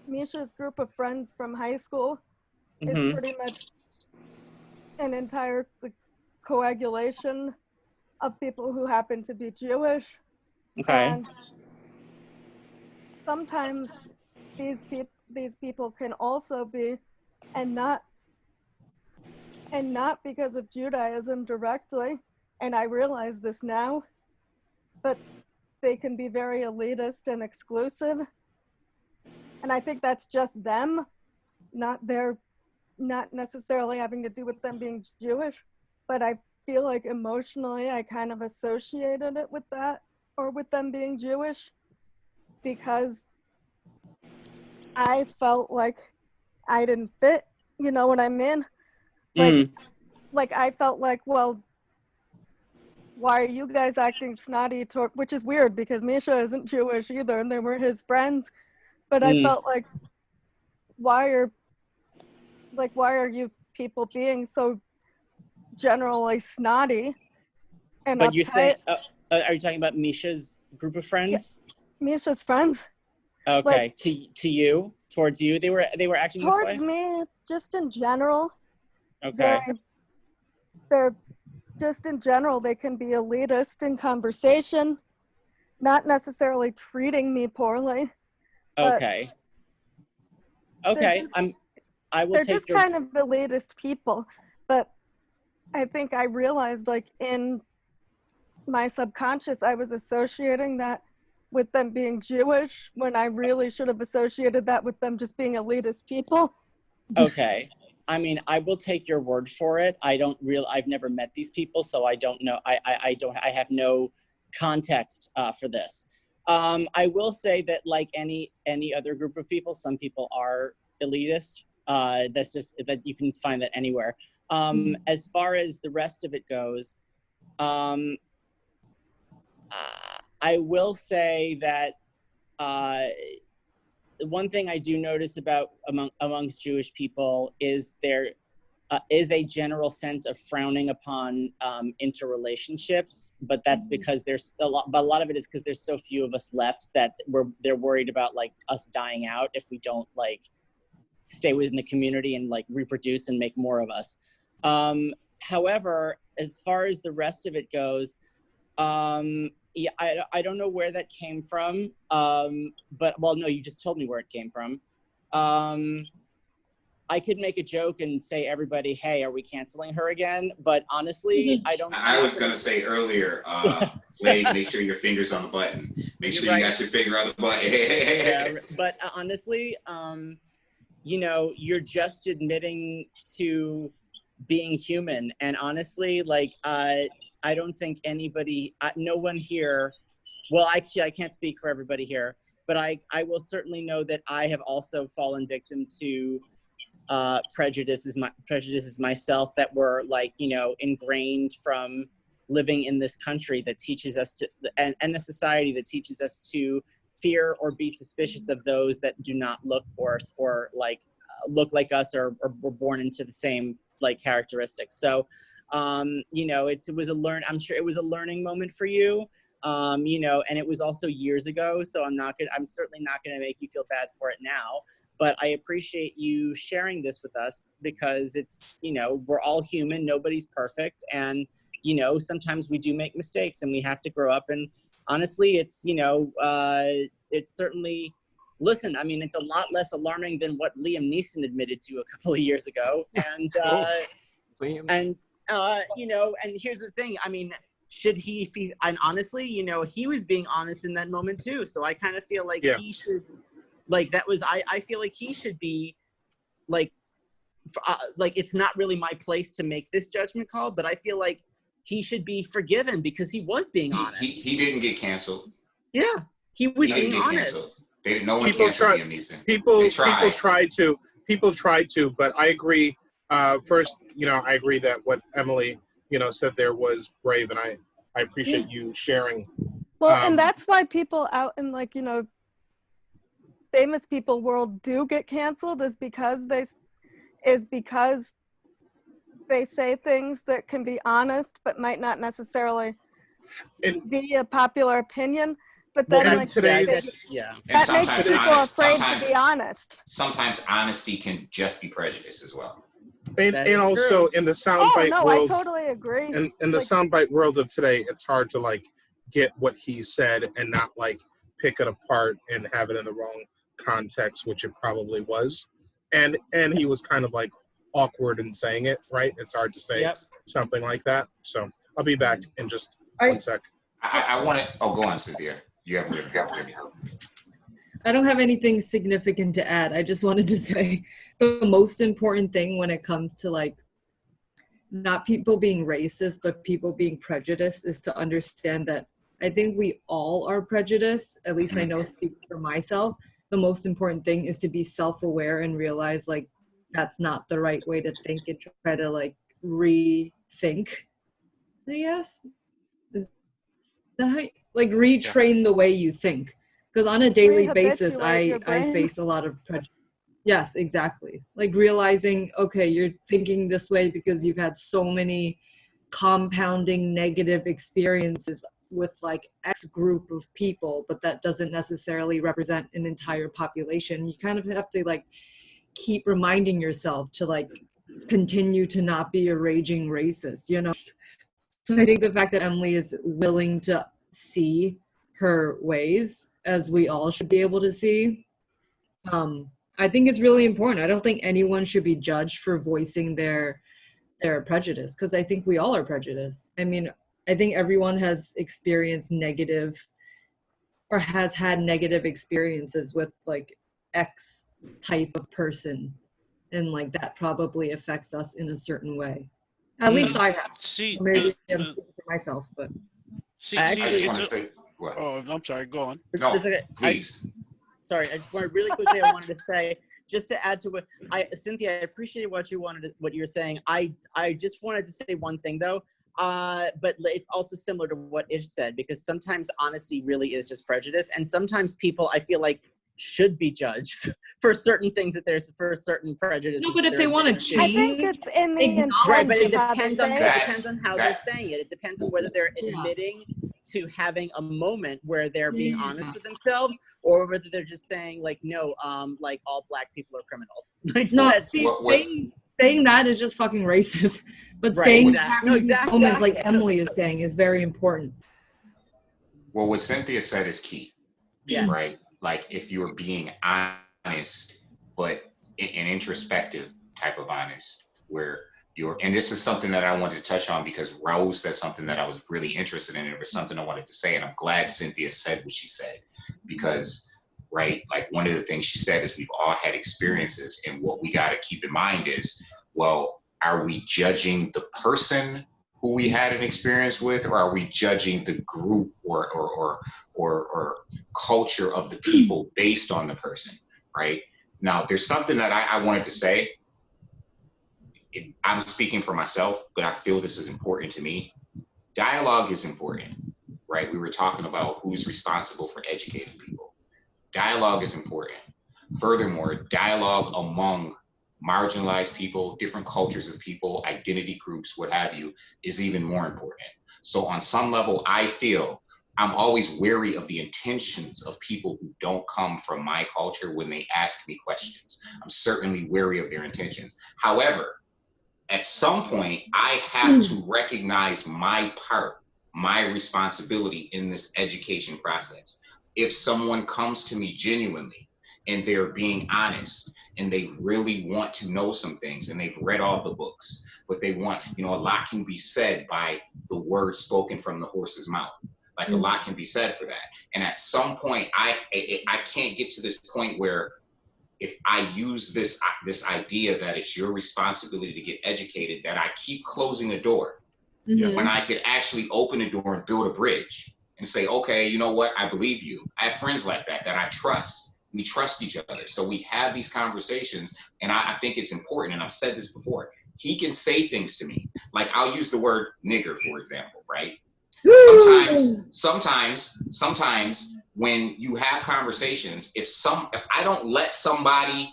Misha's group of friends from high school is pretty much an entire coagulation of people who happen to be Jewish. Okay. And sometimes these people can also be and not because of Judaism directly, and I realize this now, but they can be very elitist and exclusive. And I think that's just them, not necessarily having to do with them being Jewish, but I feel like emotionally I kind of associated it with that, or with them being Jewish, because I felt like I didn't fit, you know what I mean? Like I felt like, well, why are you guys acting snotty toward, which is weird because Misha isn't Jewish either and they were his friends, but I felt like, why are you people being so generally snotty and But uptight? you're saying, are you talking about Misha's group of friends? Yeah. Misha's friends. Okay, Like, to you, towards you, they were acting this way? Towards me, just in general. Okay. They're just in general, they can be elitist in conversation, not necessarily treating me poorly. Okay. Okay, I will they're take just kind of elitist people, but I think I realized, like, in my subconscious, I was associating that with them being Jewish when I really should have associated that with them just being elitist people. Okay. I mean, I will take your word for it. I've never met these people, so I don't know. I have no context for this. I will say that, like any other group of people, some people are elitist. That's just that you can find that anywhere. As far as the rest of it goes, I will say that one thing I do notice about amongst Jewish people is there is a general sense of frowning upon interrelationships, but that's because there's a lot of it is because there's so few of us left that they're worried about, like, us dying out if we don't, like, stay within the community and, like, reproduce and make more of us. However, as far as the rest of it goes, yeah, I don't know where that came from, but, well, no, you just told me where it came from. I could make a joke and say, everybody, hey, are we canceling her again? But honestly, I don't. I was going to say earlier, Flay, make sure your finger's on the button. Make sure you got your finger on the button. Yeah, but honestly, you know, you're just admitting to being human. And honestly, like, I don't think anybody, no one here, well, actually, I can't speak for everybody here, but I will certainly know that I have also fallen victim to prejudices myself that were, like, you know, ingrained from living in this country that teaches us to, and a society that teaches us to fear or be suspicious of those that do not look like look like us or were born into the same, like, characteristics. So, you know, I'm sure it was a learning moment for you, you know, and it was also years ago. So I'm certainly not going to make you feel bad for it now. But I appreciate you sharing this with us because it's, you know, we're all human. Nobody's perfect. And, you know, sometimes we do make mistakes and we have to grow up. And honestly, it's, you know, it's certainly, listen, I mean, it's a lot less alarming than what Liam Neeson admitted to a couple of years ago. And, you know, and here's the thing. I mean, and honestly, you know, he was being honest in that moment too. So I kind of feel like he should, like, I feel like he should be, like, it's not really my place to make this judgment call, but I feel like he should be forgiven because he was being honest. He didn't get canceled. Yeah, he was being honest. Canceled. No one canceled Liam Neeson. People try to, but I agree. First, you know, I agree that what Emily, you know, said there was brave, and I appreciate you sharing. Well, and that's why people out in, like, you know, famous people world do get canceled is because they say things that can be honest but might not necessarily be a popular opinion. But then, like, that makes people afraid to be honest. Sometimes honesty can just be prejudice as well. And also in the soundbite world, I totally agree. In the soundbite world of today, it's hard to, like, get what he said and not, like, pick it apart and have it in the wrong context, which it probably was. and he was kind of like awkward in saying it, right? It's hard to say something like that. So I'll be back in just 1 sec. I want to. Oh, go on, Cynthia. You have to. I don't have anything significant to add. I just wanted to say the most important thing when it comes to like not people being racist, but people being prejudiced is to understand that I think we all are prejudiced. At least I know, speaking for myself, the most important thing is to be self-aware and realize like that's not the right way to think and try to like rethink, I guess. Like retrain the way you think. Because on a daily basis, I face a lot of prejudice. Yes, exactly. Like realizing, okay, you're thinking this way because you've had so many compounding negative experiences with like X group of people, but that doesn't necessarily represent an entire population. You kind of have to like keep reminding yourself to like continue to not be a raging racist, you know? So I think the fact that Emily is willing to see her ways, as we all should be able to see, I think it's really important. I don't think anyone should be judged for voicing their prejudice, because I think we all are prejudiced. I mean, I think everyone has experienced negative or has had negative experiences with like X type of person, and like that probably affects us in a certain way. At least I have. See, maybe I'm speaking for myself, but oh, I'm sorry. Go on. No, it's okay. please. Sorry, I just wanted really quickly. I wanted to say, just to add to what Cynthia, I appreciate what you were saying. I just wanted to say one thing though, but it's also similar to what Ish said, because sometimes honesty really is just prejudice, and sometimes people, I feel like, should be judged for certain things that there's for certain prejudices. No, but if they want to change, I think it's in the intent. Right, but it of how depends they on say it it. depends on how they're saying it. It depends on whether they're admitting to having a moment where they're being honest with themselves, or whether they're just saying like, no, like all black people are criminals. Like, no, saying that is just fucking racist. But saying moments like Emily is saying is very important. Well, what Cynthia said is key. Yeah. Right. Like if you're being honest, but an introspective type of honest, where you're, and this is something that I wanted to touch on because Raul said something that I was really interested in. It was something I wanted to say, and I'm glad Cynthia said what she said, because, right, like one of the things she said is we've all had experiences, and what we got to keep in mind is, well, are we judging the person who we had an experience with, or are we judging the group or culture of the people based on the person, right? Now, there's something that I wanted to say. I'm speaking for myself, but I feel this is important to me. Dialogue is important, right? We were talking about who's responsible for educating people. Dialogue is important. Furthermore, dialogue among marginalized people, different cultures of people, identity groups, what have you, is even more important. So on some level, I feel I'm always wary of the intentions of people who don't come from my culture when they ask me questions. I'm certainly wary of their intentions. However, at some point, I have to recognize my part, my responsibility in this education process. If someone comes to me genuinely and they're being honest and they really want to know some things and they've read all the books, but they want, a lot can be said by the words spoken from the horse's mouth. Like a lot can be said for that. And at some point, I can't get to this point where if I use this idea that it's your responsibility to get educated, that I keep closing a door when I could actually open a door and build a bridge and say, okay, you know what? I believe you. I have friends like that I trust. We trust each other. So we have these conversations, and I think it's important. And I've said this before. He can say things to me. Like I'll use the word nigger, for example, right? Sometimes when you have conversations, if I don't let somebody,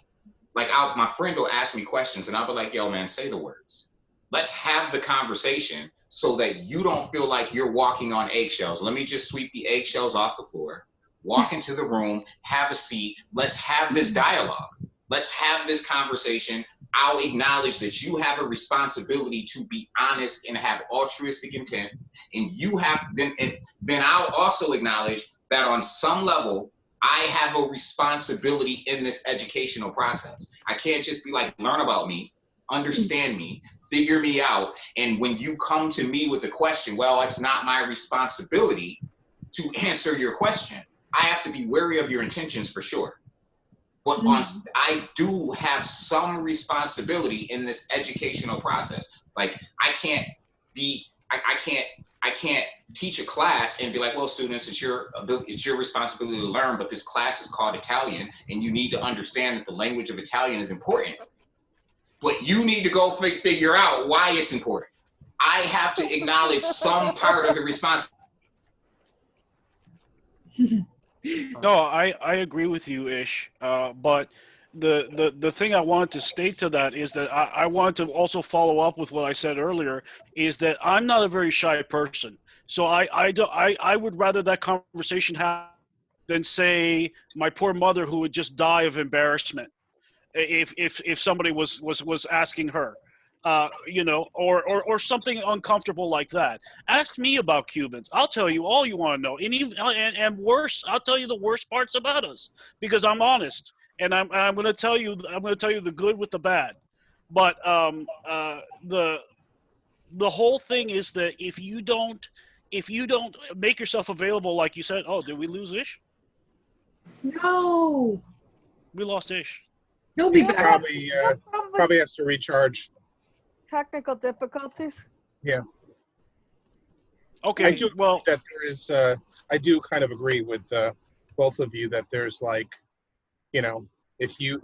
like my friend will ask me questions and I'll be like, yo man, say the words. Let's have the conversation so that you don't feel like you're walking on eggshells. Let me just sweep the eggshells off the floor, walk into the room, have a seat. Let's have this dialogue. Let's have this conversation. I'll acknowledge that you have a responsibility to be honest and have altruistic intent. And you have, then I'll also acknowledge that on some level, I have a responsibility in this educational process. I can't just be like, learn about me, understand me, figure me out. And when you come to me with a question, well, it's not my responsibility to answer your question. I have to be wary of your intentions for sure. But I do have some responsibility in this educational process. Like I can't teach a class and be like, well, students, it's your responsibility to learn, but this class is called Italian, and you need to understand that the language of Italian is important. But you need to go figure out why it's important. I have to acknowledge some part of the responsibility. No, I agree with you, Ish. But the thing I wanted to state to that is that I wanted to also follow up with what I said earlier, is that I'm not a very shy person. So I would rather that conversation happen than say my poor mother who would just die of embarrassment if somebody was asking her. You know, or something uncomfortable like that. Ask me about Cubans. I'll tell you all you want to know. And worse, I'll tell you the worst parts about us because I'm honest, and I'm going to tell you the good with the bad. But the whole thing is that if you don't make yourself available, like you said, oh, did we lose Ish? No, we lost Ish. He'll be back. Probably has to recharge. Technical difficulties. Yeah. Okay. I do well, that there is. I do kind of agree with both of you that there's like, you know, if you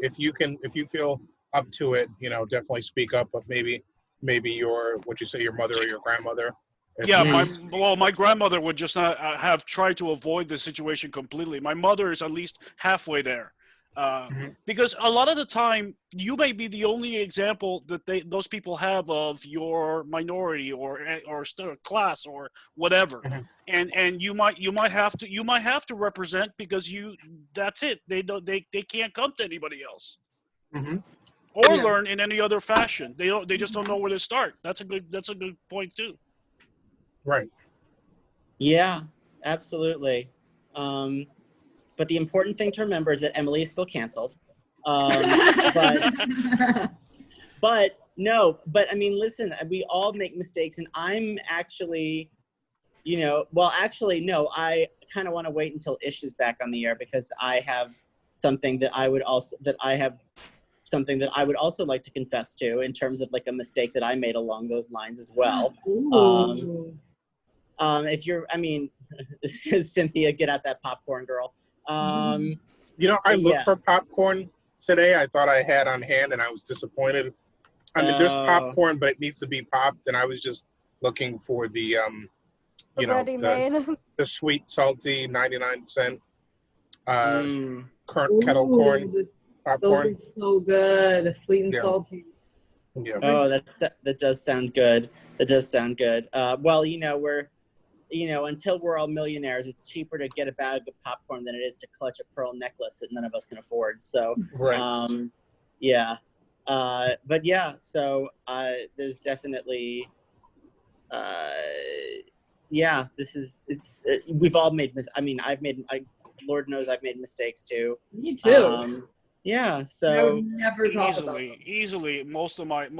feel up to it, you know, definitely speak up. But maybe your your mother or your grandmother. Yeah, my grandmother would just not have tried to avoid the situation completely. My mother is at least halfway there. Because a lot of the time you may be the only example that those people have of your minority or class or whatever, and you might have to represent because that's it. They can't come to anybody else or learn in any other fashion. They just don't know where to start. That's a good point too. Right. Yeah, absolutely. But the important thing to remember is that Emily is still canceled. But I mean, listen, we all make mistakes, and I'm actually, no, I kind of want to wait until Ish is back on the air because I have something that I would also like to confess to in terms of like a mistake that I made along those lines as well. If you're, Cynthia, get out that popcorn, girl. I looked for popcorn today. I thought I had on hand, and I was disappointed. I mean, there's popcorn, but it needs to be popped, and I was just looking for the sweet, salty, 99-cent kettle corn popcorn. Those are so good, sweet and salty. Yeah. Oh, that does sound good. That does sound good. Well, until we're all millionaires, it's cheaper to get a bag of popcorn than it is to clutch a pearl necklace that none of us can afford. So, yeah. But yeah, so there's definitely, we've all made, Lord knows I've made mistakes too. Me too. Yeah, so easily most of my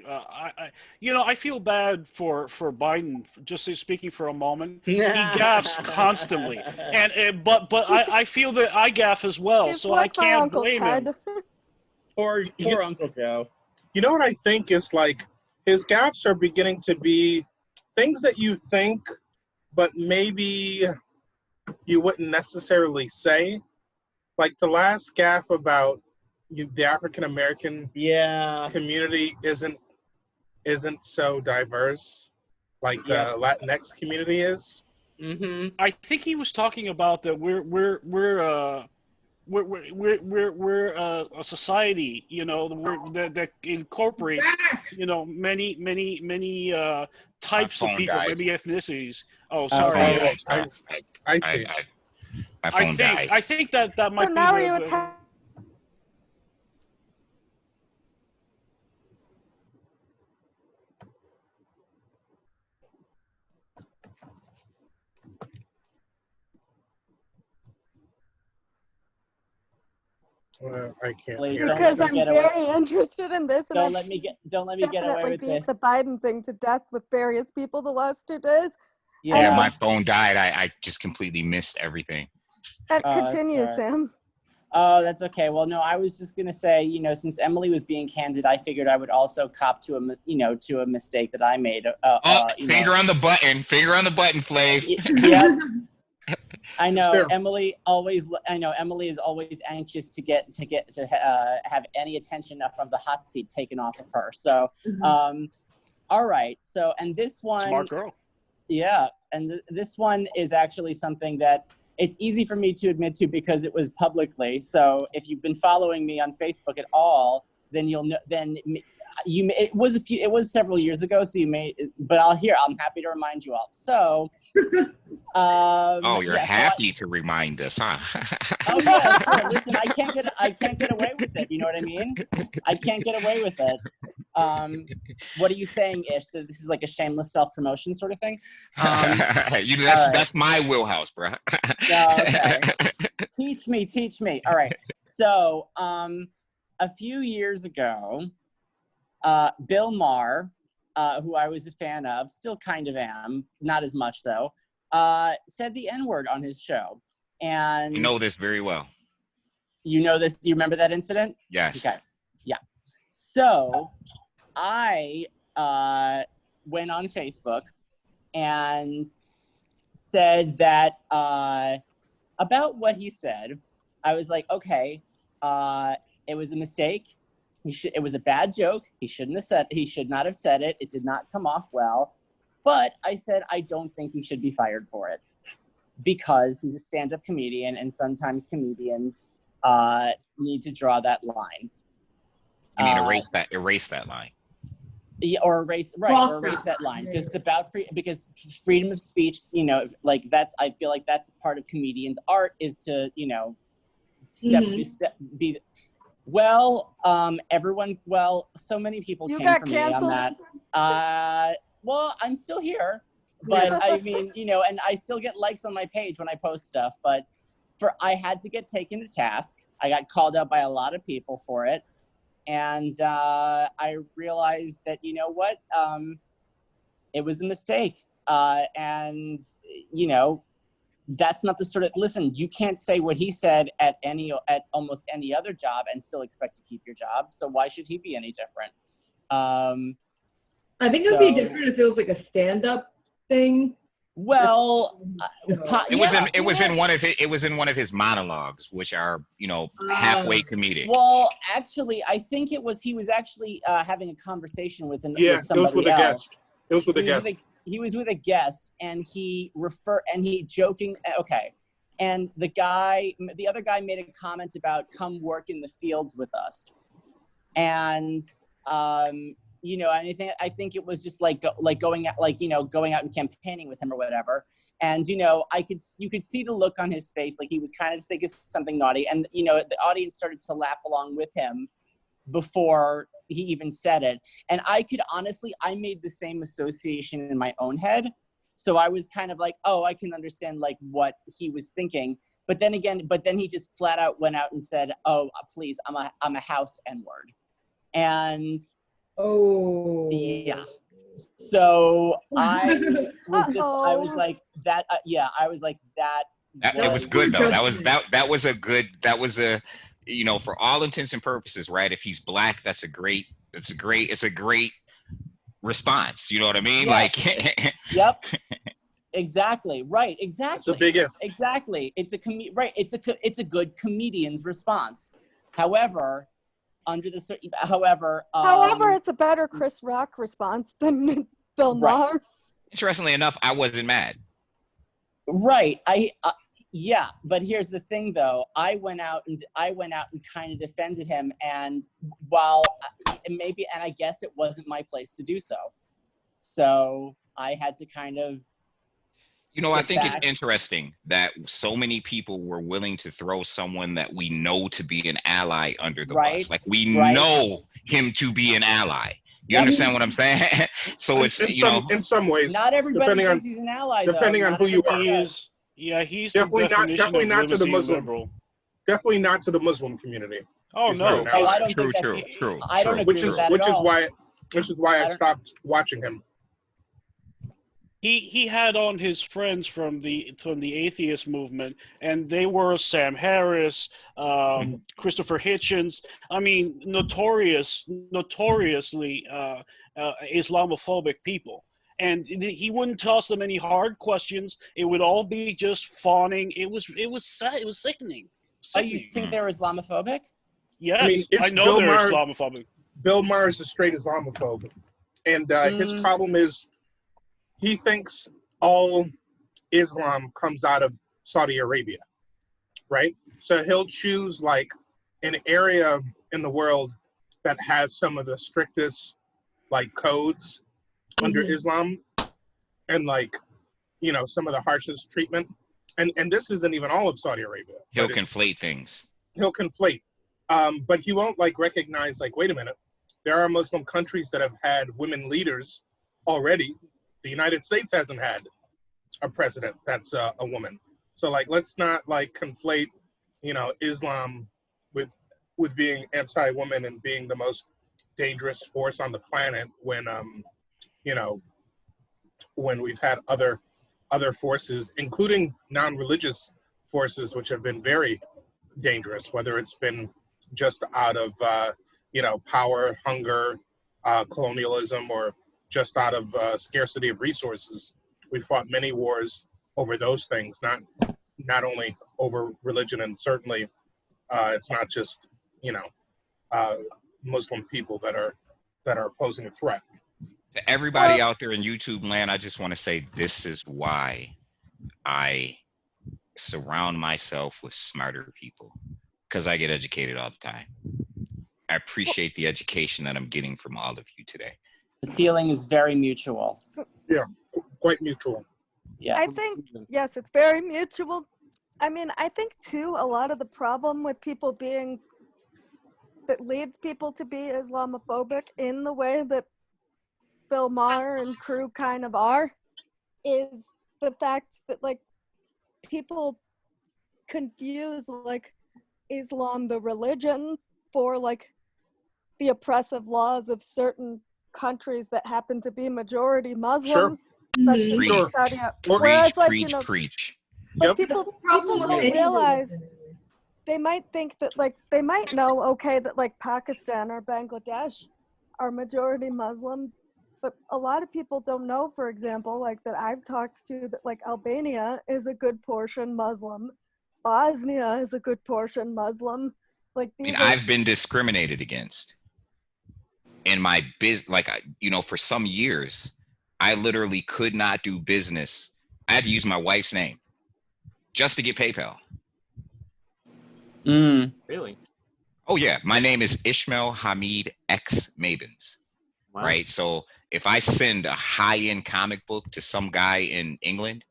I feel bad for Biden, just speaking for a moment. He gaffes constantly, and but I feel that I gaffe as well, so I can't blame him. Poor Uncle Joe. You know what I think is like his gaffes are beginning to be things that you think, but maybe you wouldn't necessarily say. Like the last gaffe about the African American community isn't so diverse like the Latinx community is. I think he was talking about that we're a society, that incorporates many types of people, maybe ethnicities. Oh, sorry. I see. My phone died. I think that might be. I can't. Because I'm very interested in this. And don't let me get away with this. The Biden thing to death with various people the last 2 days. Yeah, my phone died. I just completely missed everything. And continue, Sam. Oh, that's okay. Well, no, I was just gonna say, you know, since Emily was being candid, I figured I would also cop to a mistake that I made. Finger on the button, Flav. Yeah. I know sure. Emily is always anxious to have any attention from the hot seat taken off of her. So, all right. So, and this one, smart girl. Yeah, and this one is actually something that it's easy for me to admit to because it was publicly. So, if you've been following me on Facebook at all, then you'll know. Then it was several years ago. So you may, but I'm happy to remind you all. So. You're happy to remind us, huh? Oh yeah, sure. Listen, I can't get away with it. You know what I mean? I can't get away with it. What are you saying, Ish? That this is like a shameless self-promotion sort of thing? That's my wheelhouse, bro. Okay. Teach me. All right. So, a few years ago, Bill Maher, who I was a fan of, still kind of am, not as much though, said the N-word on his show. And you know this very well. You know this? Do you remember that incident? Yes. Okay. Yeah. So I went on Facebook and said that about what he said. I was like, okay, it was a mistake. It was a bad joke. He should not have said it. It did not come off well. But I said, I don't think he should be fired for it because he's a stand-up comedian and sometimes comedians need to draw that line. You mean erase that line. Yeah, or erase that line. Just about because freedom of speech, you know, like I feel like that's part of comedians' art is to, you know, so many people came for me on that. Well, I'm still here, but I mean, you know, and I still get likes on my page when I post stuff, but I had to get taken to task. I got called out by a lot of people for it. And I realized that, you know what, it was a mistake. And, you know, that's not the sort of, listen, you can't say what he said at almost any other job and still expect to keep your job. So why should he be any different? I think it would be different if it was like a stand-up thing. Well, it was in one of his monologues, which are, you know, halfway comedic. Well, actually, I think he was actually having a conversation with somebody else. It was with a guest. It was with a guest. He was with a guest, and he joking. Okay, and the other guy made a comment about come work in the fields with us, and you know, I think it was just like going out and campaigning with him or whatever. And, you know, you could see the look on his face, like he was kind of thinking something naughty. And, you know, the audience started to laugh along with him before he even said it. And I made the same association in my own head. So I was kind of like, oh, I can understand like what he was thinking. But then he just flat out went out and said, oh, please, I'm a house N-word. And oh yeah, so I was like that. I was like that. It was good though. That was a you know, for all intents and purposes, right? If he's black, it's a great response. You know what I mean? Yeah. Like, yep. Exactly. Right. Exactly. It's a big if. Exactly. It's a good comedian's response. However, it's a better Chris Rock response than Bill Maher. Right. Interestingly enough, I wasn't mad. Right. Yeah, but here's the thing though. I went out and kind of defended him, and I guess it wasn't my place to do so. So I had to kind of. You know, I think it's interesting that so many people were willing to throw someone that we know to be an ally under the bus. Like we know him to be an ally. You understand what I'm saying? So it's in some ways. Not everybody thinks he's an ally. Depending on who you are. He's the definition of limousine liberal. Definitely not to the Muslim community. Oh no! Oh, I don't True, think true, that. true. I don't agree with that which at is all. why I stopped watching him. He had on his friends from the atheist movement, and they were Sam Harris, Christopher Hitchens. I mean, notoriously Islamophobic people. And he wouldn't toss them any hard questions. It would all be just fawning. It was sad. It was sickening. Oh, you think they're Islamophobic? Yes, I know Bill they're Maher, Islamophobic. Bill Maher is a straight Islamophobe, and his problem is he thinks all Islam comes out of Saudi Arabia, right? So he'll choose like an area in the world that has some of the strictest like codes under Islam, and like, you know, some of the harshest treatment. And this isn't even all of Saudi Arabia. He'll conflate things. He'll conflate. But he won't like recognize like, wait a minute, there are Muslim countries that have had women leaders already. The United States hasn't had a president that's a woman. So like, let's not like conflate, you know, Islam with being anti-woman and being the most dangerous force on the planet when, you know, when we've had other forces, including non-religious forces, which have been very dangerous, whether it's been just out of, you know, power, hunger, colonialism, or just out of scarcity of resources. We fought many wars over those things, not only over religion, and certainly it's not just, you know, Muslim people that are posing a threat. To everybody out there in YouTube land, I just want to say this is why I surround myself with smarter people, because I get educated all the time. I appreciate the education that I'm getting from all of you today. The feeling is very mutual. Yeah, quite mutual. Yes. I think, yes, it's very mutual. I mean, I think too, a lot of the problem with people that leads people to be Islamophobic in the way that Bill Maher and crew kind of are, is the fact that like people confuse like Islam, the religion, for like the oppressive laws of certain countries that happen to be majority Muslim. Such as Saudi Arabia. Whereas, like, you know, Yep. people don't realize, they might think that like, they might know, okay, that like Pakistan or Bangladesh are majority Muslim, but a lot of people don't know, for example, like that I've talked to, that like Albania is a good portion Muslim, Bosnia is a good portion Muslim. Like these I've been discriminated against in my business. Like, you know, for some years, I literally could not do business. I had to use my wife's name just to get PayPal. Really? Oh yeah, my name is Ishmael Hamid X Mabins. Wow. Right? So if I send a high-end comic book to some guy in England,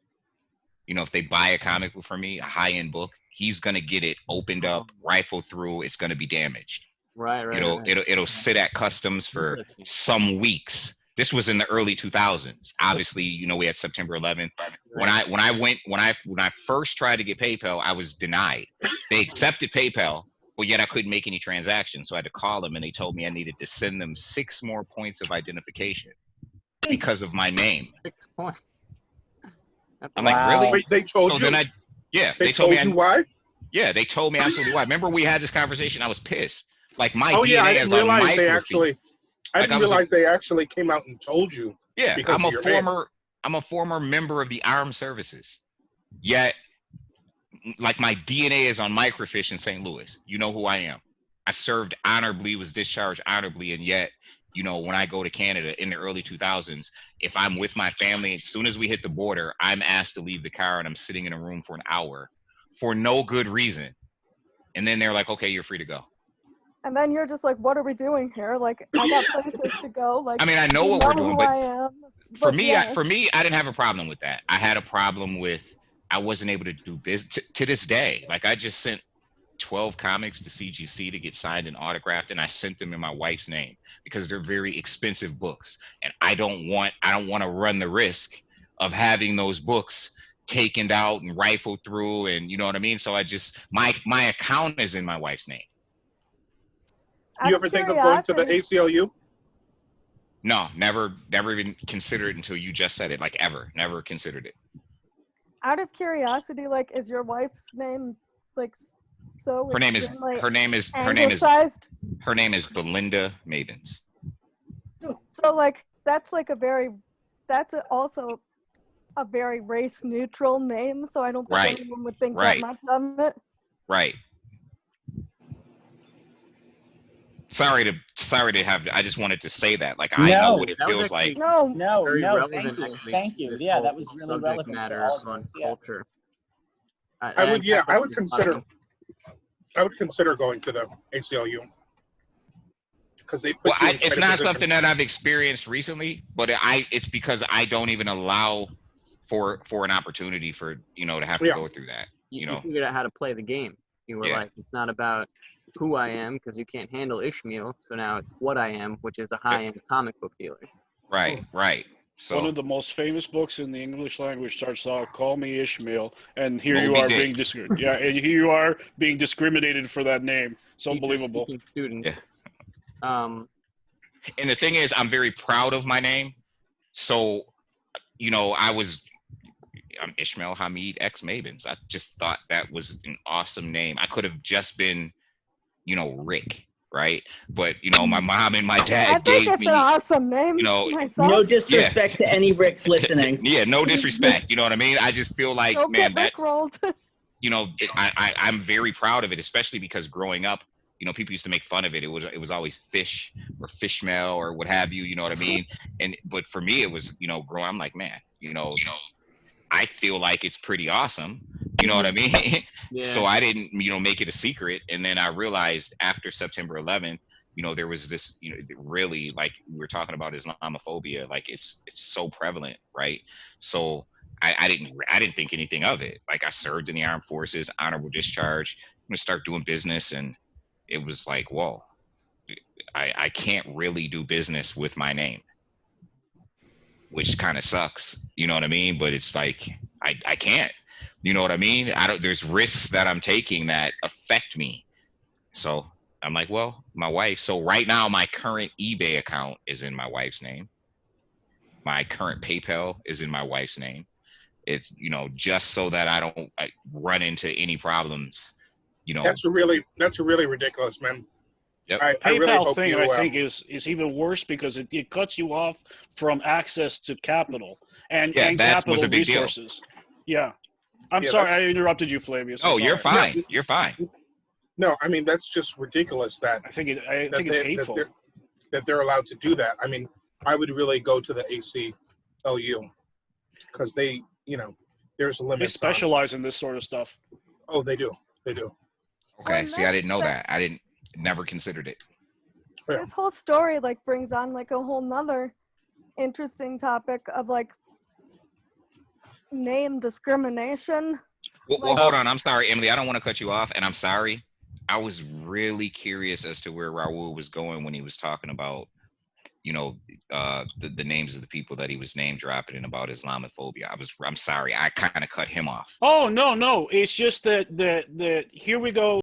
you know, if they buy a comic book from me, a high-end book, he's gonna get it opened up, rifled through. It's gonna be damaged. Right. It'll sit at customs for some weeks. This was in the early 2000s. Obviously, you know, we had September 11th. When I first tried to get PayPal, I was denied. They accepted PayPal, but yet I couldn't make any transactions. So I had to call them, and they told me I needed to send them 6 more points of identification because of my name. 6 points. I'm like, really? Wait, they told you? Then they told me why? Yeah, they told me absolutely why. Remember, we had this conversation. I was pissed. Like my DNA DNA I didn't is on realize they microfiche. actually. I didn't realize they actually came out and told you. Yeah, I'm a former member of the armed services. Yet, like, my DNA is on microfiche in St. Louis. You know who I am. I served honorably, was discharged honorably, and yet, you know, when I go to Canada in the early 2000s, if I'm with my family, as soon as we hit the border, I'm asked to leave the car, and I'm sitting in a room for an hour for no good reason. And then they're like, okay, you're free to go. And then you're just like, what are we doing here? Like, I got places to go. Like, I mean, I know what we're doing, but I am. For me, I didn't have a problem with that. I had a problem with, I wasn't able to do business to this day. Like, I just sent 12 comics to CGC to get signed and autographed, and I sent them in my wife's name because they're very expensive books, and I don't want to run the risk of having those books taken out and rifled through, and you know what I mean. So I just my account is in my wife's name. You ever think of going to the ACLU? No, never even considered it until you just said it. Like ever, never considered it. Out of curiosity, like, is your wife's name like so? Her name is Belinda Mavens. So like that's also a very race neutral name. So I don't think anyone would think that much of it. Right. Sorry to have. I just wanted to say that. Like I know what it feels like. No. Thank you. Yeah, that was really relevant matter to all of on us. culture. I would consider going to the ACLU because they put you in it's quite a not position. something that I've experienced recently, but it's because I don't even allow for an opportunity for to have to go through that. You figured out how to play the game. You were like, it's not about who I am because you can't handle Ishmael, so now it's what I am, which is a high-end comic book dealer. Right. So one of the most famous books in the English language starts out, "Call me Ishmael," and here Moby you are Dick. being discriminated. Yeah, and here you are being discriminated for that name. It's unbelievable. Students. Yeah. And the thing is, I'm very proud of my name. So, I'm Ishmael Hamid X Mavens. I just thought that was an awesome name. I could have just been, Rick, right? But my mom and my dad gave me. It's an awesome name. No disrespect to any Ricks listening. Yeah, no disrespect. You know what I mean? I just feel like, Don't man, get Rickrolled. I'm very proud of it, especially because growing up, people used to make fun of it. It was always fish or fishmail or what have you. You know what I mean? But for me, it was growing. I'm like, man, I feel like it's pretty awesome. You know what I mean? Yeah. So I didn't, make it a secret. And then I realized after September 11th, there was this, really, like we were talking about Islamophobia, like it's so prevalent, right? So I didn't think anything of it. Like I served in the armed forces, honorable discharge. I'm gonna start doing business, and it was like, whoa, I can't really do business with my name, which kind of sucks. You know what I mean? But it's like I can't. You know what I mean? There's risks that I'm taking that affect me. So I'm like, well, my wife. So right now, my current eBay account is in my wife's name. My current PayPal is in my wife's name. It's, just so that I don't run into any problems, That's really ridiculous, man. Yep. PayPal thing, I think, is even worse because it cuts you off from access to capital and capital resources. Yeah. I'm sorry, I interrupted you, Flavius. Oh, you're fine. You're fine. No, I mean, that's just ridiculous that I think it's hateful that they're allowed to do that. I mean, I would really go to the ACLU because they, there's a limit. They specialize in this sort of stuff. Oh, they do. Okay. See, I didn't know that. Never considered it. This whole story brings on a whole nother interesting topic of name discrimination. Well, hold on. I'm sorry, Emily. I don't want to cut you off, and I'm sorry. I was really curious as to where Raul was going when he was talking about, the names of the people that he was name dropping and about Islamophobia. I'm sorry. I kind of cut him off. Oh, no. It's just that here we go.